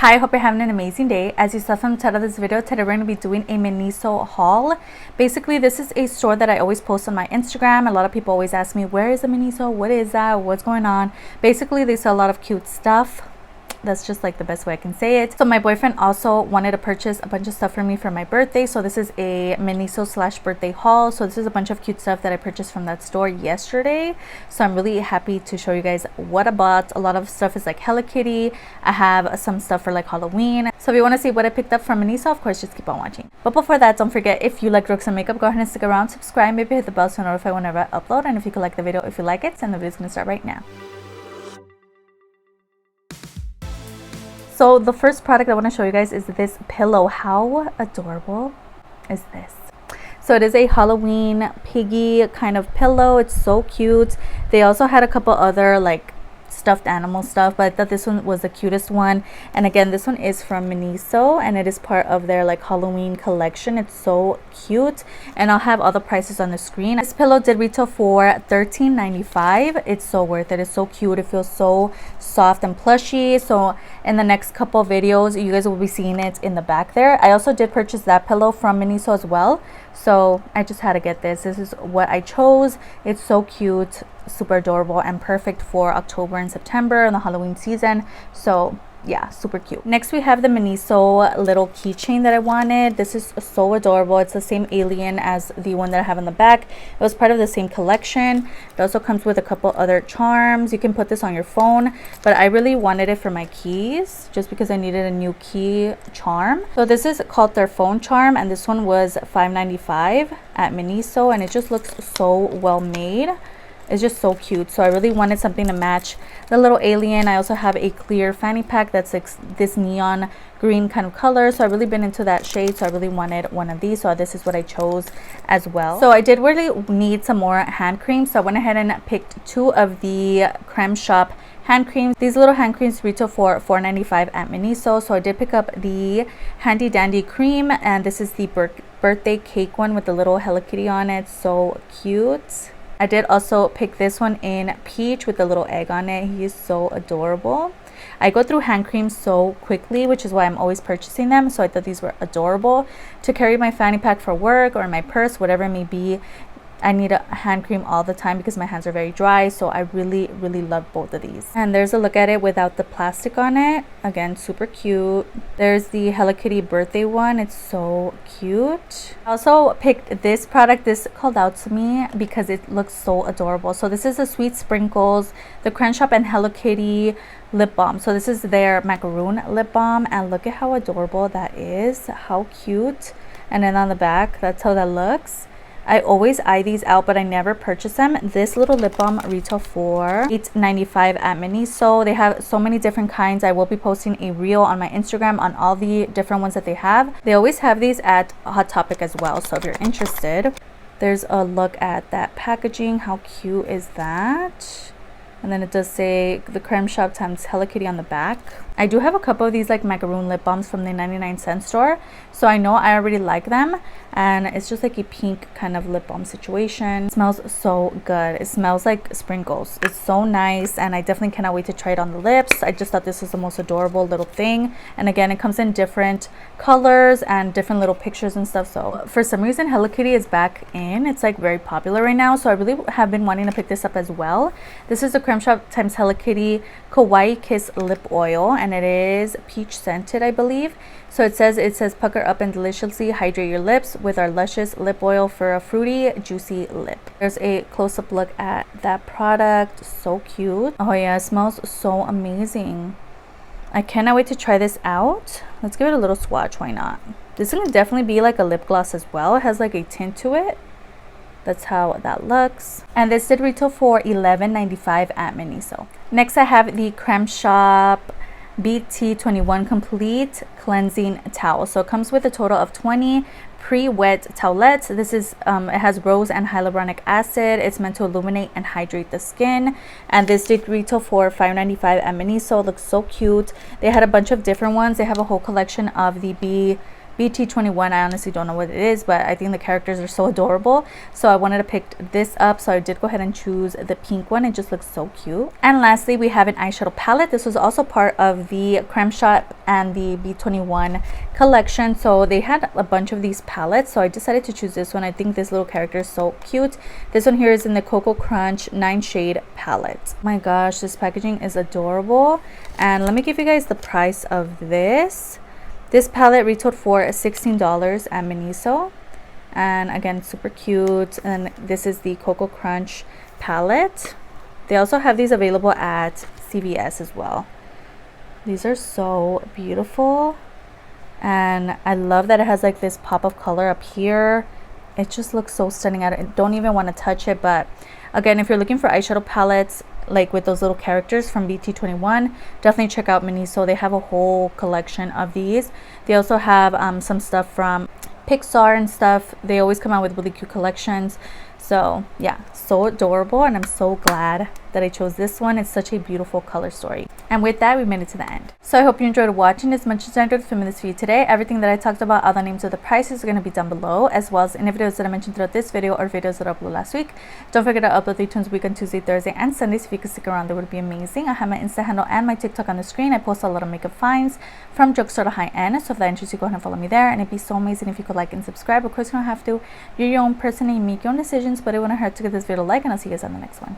Hi, I hope you're having an amazing day. As you saw from the title of this video, today we're going to be doing a MINISO haul. Basically, this is a store that I always post on my Instagram. A lot of people always ask me, where is the MINISO? What is that? What's going on? Basically, they sell a lot of cute stuff. That's just like the best way I can say it. So my boyfriend also wanted to purchase a bunch of stuff for me for my birthday. So this is a MINISO / birthday haul. So this is a bunch of cute stuff that I purchased from that store yesterday. So I'm really happy to show you guys what I bought. A lot of stuff is like Hello Kitty. I have some stuff for like Halloween. So if you want to see what I picked up from MINISO, of course, just keep on watching. But before that, don't forget, if you like looks and makeup, go ahead and stick around, subscribe, maybe hit the bell to notify whenever I upload. And if you could like the video, if you like it, then the video's gonna start right now. So the first product I want to show you guys is this pillow. How adorable is this? So it is a Halloween piggy kind of pillow. It's so cute. They also had a couple other like stuffed animal stuff, but I thought this one was the cutest one. And again, this one is from MINISO and it is part of their like Halloween collection. It's so cute, and I'll have all the prices on the screen. This pillow did retail for $13.95. It's so worth it. It's so cute. It feels so soft and plushy. So in the next couple videos, you guys will be seeing it in the back there. I also did purchase that pillow from MINISO as well, so I just had to get this. This is what I chose. It's so cute, super adorable, and perfect for October and September and the Halloween season. So yeah, super cute. Next we have the MINISO little keychain that I wanted. This is so adorable. It's the same alien as the one that I have on the back. It was part of the same collection. It also comes with a couple other charms. You can put this on your phone, but I really wanted it for my keys just because I needed a new key charm. So this is called their phone charm, and this one was $5.95 at MINISO, and it just looks so well made. It's just so cute. So I really wanted something to match the little alien. I also have a clear fanny pack that's like this neon green kind of color, so I've really been into that shade, so I really wanted one of these, so this is what I chose as well. So I did really need some more hand cream, so I went ahead and picked two of the Creme shop hand creams. These little hand creams retail for $4.95 at MINISO, so I did pick up the Handy Dandy cream, and this is the birthday cake one with the little Hello Kitty on it. So cute. I did also pick this one in peach with the little egg on it. He is so adorable. I go through hand creams so quickly, which is why I'm always purchasing them. So I thought these were adorable to carry my fanny pack for work or my purse, whatever it may be. I need a hand cream all the time because my hands are very dry, so I really love both of these. And there's a look at it without the plastic on it. Again, super cute. There's the Hello Kitty birthday one. It's so cute. I also picked this product. This called out to me because it looks so adorable. So this is the Sweet Sprinkles, the Creme Shop and Hello Kitty lip balm. So this is their macaroon lip balm, and look at how adorable that is. How cute. And then on the back, that's how that looks. I always eye these out, but I never purchase them. This little lip balm retail for $8.95 at MINISO. They have so many different kinds. I will be posting a reel on my Instagram on all the different ones that they have. They always have these at Hot Topic as well, so if you're interested. There's a look at that packaging. How cute is that? And then it does say the Creme Shop times Hello Kitty on the back. I do have a couple of these like macaroon lip balms from the 99-cent store, so I know I already like them, and it's just like a pink kind of lip balm situation. It smells so good. It smells like sprinkles. It's so nice, and I definitely cannot wait to try it on the lips. I just thought this was the most adorable little thing, and again, it comes in different colors and different little pictures and stuff. So for some reason, Hello Kitty is back in. It's like very popular right now, so I really have been wanting to pick this up as well. This is the Creme Shop times Hello Kitty Kawaii Kiss lip oil, and it is peach scented, I believe. So it says pucker up and deliciously hydrate your lips with our luscious lip oil for a fruity juicy lip. There's a close-up look at that product. So cute. Oh yeah, it smells so amazing. I cannot wait to try this out. Let's give it a little swatch. Why not? This is gonna definitely be like a lip gloss as well. It has like a tint to it. That's how that looks. And this did retail for $11.95 at MINISO. Next I have the Creme Shop BT21 Complete Cleansing Towel. So it comes with a total of 20 pre-wet towelettes. This is it has rose and hyaluronic acid. It's meant to illuminate and hydrate the skin, and this did retail for $5.95 at MINISO. It looks so cute. They had a bunch of different ones. They have a whole collection of the BT21. I honestly don't know what it is, but I think the characters are so adorable, so I wanted to pick this up. So I did go ahead and choose the pink one. It just looks so cute. And lastly, we have an eyeshadow palette. This was also part of the Creme Shop and the B21 collection, so they had a bunch of these palettes, so I decided to choose this one. I think this little character is so cute. This one here is in the Cocoa Crunch 9 shade palette. My gosh, this packaging is adorable. And let me give you guys the price of this. This palette retailed for $16 at MINISO, and again, super cute. And this is the Cocoa Crunch palette. They also have these available at CVS as well. These are so beautiful, and I love that it has like this pop of color up here. It just looks so stunning. I don't even want to touch it. But again, if you're looking for eyeshadow palettes like with those little characters from BT21, definitely check out MINISO. They have a whole collection of these. They also have some stuff from Pixar and stuff. They always come out with really cute collections. So yeah, so adorable, and I'm so glad that I chose this one. It's such a beautiful color story. And with that, we made it to the end. So I hope you enjoyed watching as much as I enjoyed filming this video today. Everything that I talked about, all the names of the prices are going to be down below, as well as any videos that I mentioned throughout this video or videos that I uploaded last week. Don't forget to upload the tunes week on Tuesday, Thursday, and Sundays. If you could stick around, that would be amazing. I have my Insta handle and my TikTok on the screen. I post a lot of makeup finds from drugstore to high end, so if that interests you, go ahead and follow me there. And it'd be so amazing if you could like and subscribe. Of course, you don't have to. You're your own person and you make your own decisions, but it wouldn't hurt to give this video a like, and I'll see you guys on the next one.